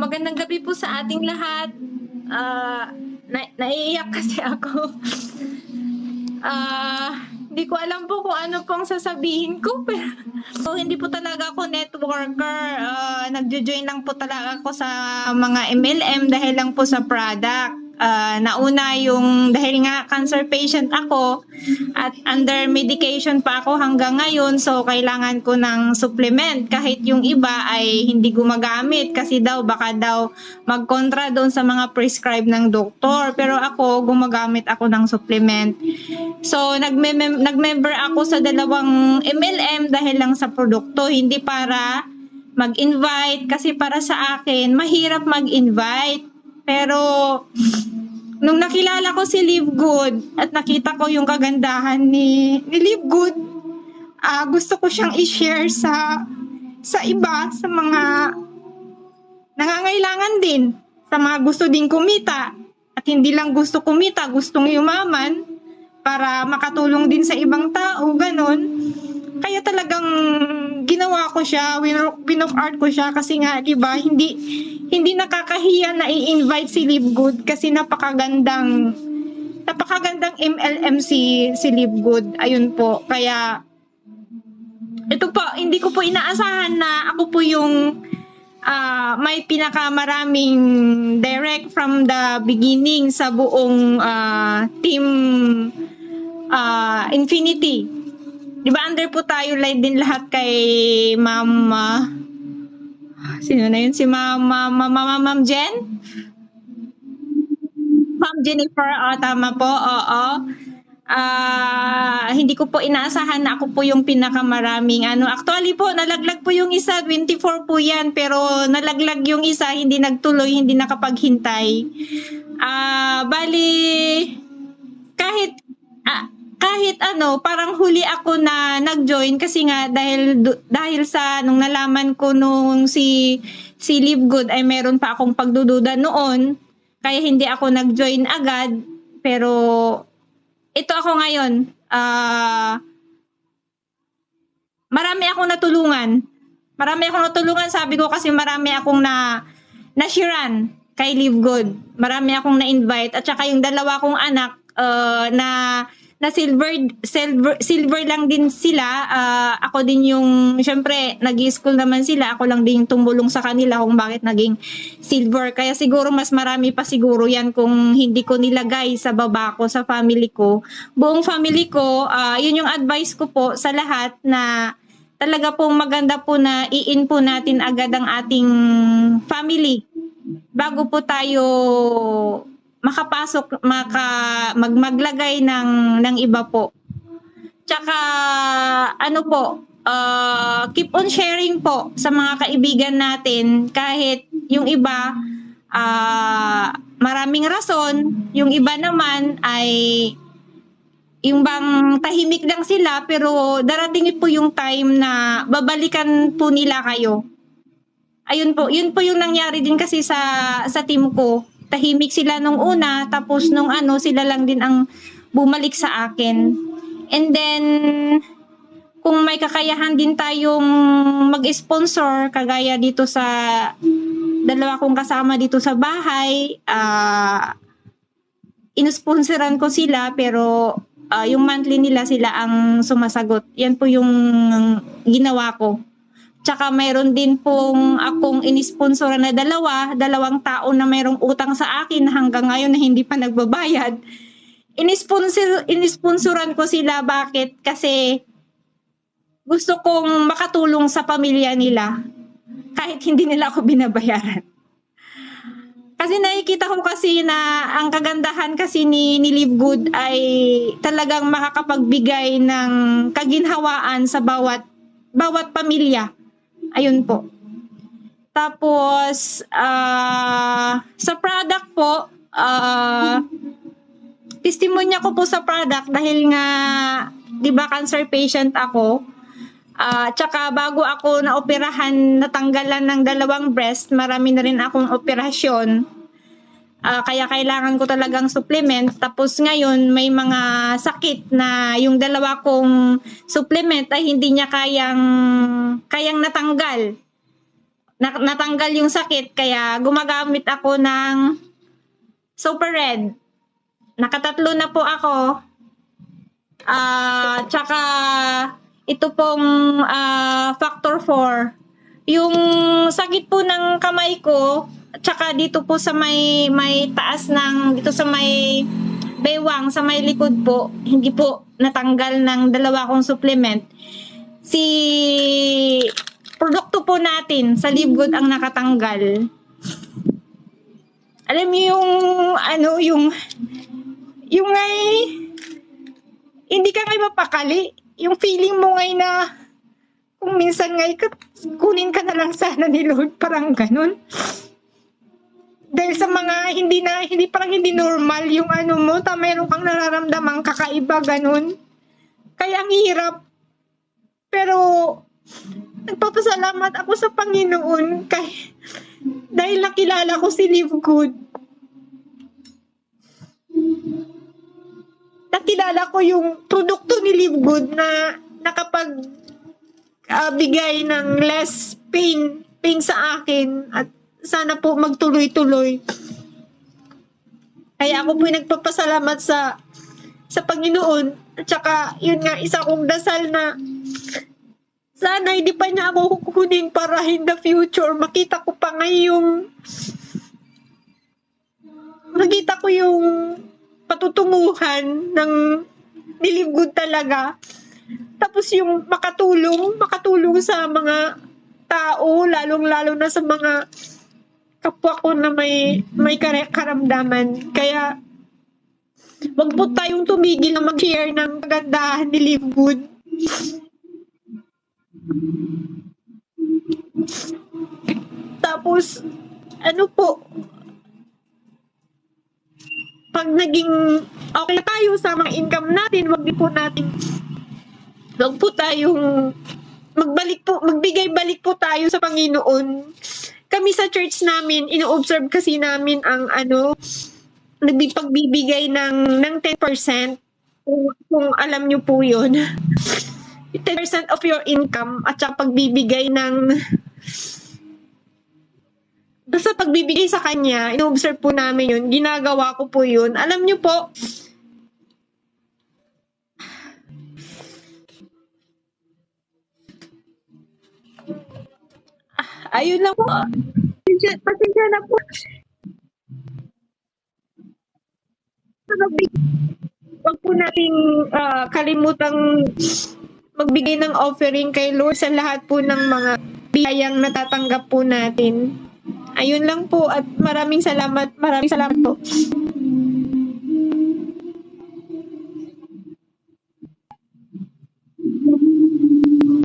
Magandang gabi po sa ating lahat. Naiiyak kasi ako. Hindi ko alam po kung ano pong sasabihin ko, pero hindi po talaga ako networker. Nagjo-join lang po talaga ako sa mga MLM dahil lang po sa product. Nauna yung dahil nga cancer patient ako at under medication pa ako hanggang ngayon, so kailangan ko ng supplement kahit yung iba ay hindi gumagamit kasi daw baka daw magkontra doon sa mga prescribe ng doktor, pero ako gumagamit ako ng supplement. So nag-member ako sa dalawang MLM dahil lang sa produkto, hindi para mag-invite kasi para sa akin mahirap mag-invite. Pero nung nakilala ko si Live Good at nakita ko yung kagandahan ni Live Good, gusto ko siyang i-share sa iba, sa mga nangangailangan din, sa mga gusto ding kumita at hindi lang gusto kumita, gustong yumaman para makatulong din sa ibang tao, ganon. Kaya talagang ginawa ko siya, winoff art ko siya kasi nga, di ba, hindi nakakahiya na i-invite si Live Good kasi napakagandang MLM si Live Good. Ayun po. Kaya ito po, hindi ko po inaasahan na ako po yung may pinakamaraming direct from the beginning sa buong team Infinity. Di ba under po tayo live din lahat kay Mama, sino na yun? Si Ma'am Jen? Ma'am Jennifer, tama po, oo. Hindi ko po inaasahan na ako po yung pinakamaraming Actually po, nalaglag po yung isa, 24 po yan, pero nalaglag yung isa, hindi nagtuloy, hindi nakapaghintay. Bali, kahit parang huli ako na nag-join kasi nga dahil sa nung nalaman ko nung si Live Good ay meron pa akong pagdududa noon, kaya hindi ako nag-join agad. Pero ito ako ngayon, marami akong natulungan. Sabi ko kasi marami akong na-sharean kay Live Good. Marami akong na-invite at saka yung dalawa kong anak na silver lang din sila. Ako din yung, syempre, nag-i-school naman sila. Ako lang din yung tumulong sa kanila kung bakit naging silver. Kaya siguro mas marami pa siguro yan kung hindi ko nilagay sa baba ko, sa family ko. Buong family ko, yun yung advice ko po sa lahat na talaga pong maganda po na i-in po natin agad ang ating family bago po tayo makapasok, maglagay ng iba po. Tsaka keep on sharing po sa mga kaibigan natin kahit yung iba maraming rason, yung iba naman ay yung bang tahimik lang sila pero darating po yung time na babalikan po nila kayo. Ayun po, yun po yung nangyari din kasi sa team ko. Tahimik sila nung una, tapos nung sila lang din ang bumalik sa akin. And then, kung may kakayahan din tayong mag-sponsor, kagaya dito sa dalawa kong kasama dito sa bahay, inosponsoran ko sila, pero yung monthly nila sila ang sumasagot. Yan po yung ginawa ko. Tsaka mayroon din pong akong inisponsoran na dalawang tao na mayroong utang sa akin hanggang ngayon na hindi pa nagbabayad. Inisponsoran ko sila. Bakit? Kasi gusto kong makatulong sa pamilya nila kahit hindi nila ako binabayaran. Kasi nakikita ko kasi na ang kagandahan kasi ni Live Good ay talagang makakapagbigay ng kaginhawaan sa bawat pamilya. Ayun po. Tapos, sa product po, testimonya ko po sa product dahil nga, di ba, cancer patient ako. Tsaka bago ako naoperahan, natanggalan ng 2 breast, marami na rin akong operasyon. Kaya kailangan ko talagang supplement. Tapos ngayon, may mga sakit na yung 2 kong supplement ay hindi niya kayang natanggal. natanggal yung sakit, kaya gumagamit ako ng Super Red. Nakatatlo na po ako. Tsaka ito pong Factor 4. Yung sakit po ng kamay ko, tsaka dito po sa may taas ng, dito sa may baywang, sa may likod po, hindi po natanggal ng dalawa kong supplement. Si produkto po natin sa Live Good ang nakatanggal. Alam niyo yung ano, yung ngay hindi ka ngay mapakali. Yung feeling mo ngay na kung minsan ngay kunin ka na lang sana ni Lord, parang ganun. Dahil sa mga hindi parang hindi normal yung ano mo, meron kang nararamdamang kakaiba ganun. Kaya ang hirap. Pero nagpapasalamat ako sa Panginoon dahil nakilala ko si Live Good. Nakilala ko yung produkto ni Live Good na nakapag bigay ng less pain sa akin, at sana po magtuloy-tuloy. Kaya ako po nagpapasalamat sa Panginoon. At saka yun nga, isa kong dasal na sana hindi pa niya ako kukunin para in the future makita ko pa ngayong patutunguhan ng Live Good talaga. Tapos yung makatulong sa mga tao, lalong-lalo na sa mga kapwa ko na may karamdaman. Kaya wag po tayong tumigil na mag-share ng kagandahan ni Live Good. Tapos ano po, pag naging okay tayo sa mga income natin, wag po tayong magbigay balik po tayo sa Panginoon. Kami sa church namin, ino-observe kasi namin ang pagbibigay ng 10%, kung alam nyo po yun. 10% of your income, at saka pagbibigay basta pagbibigay sa kanya, ino-observe po namin yun, ginagawa ko po yun. Alam nyo po, ayun lang po. Pasensya na po. Wag po nating kalimutang magbigay ng offering kay Lord sa lahat po ng mga biyayang natatanggap po natin. Ayun lang po, at maraming salamat po.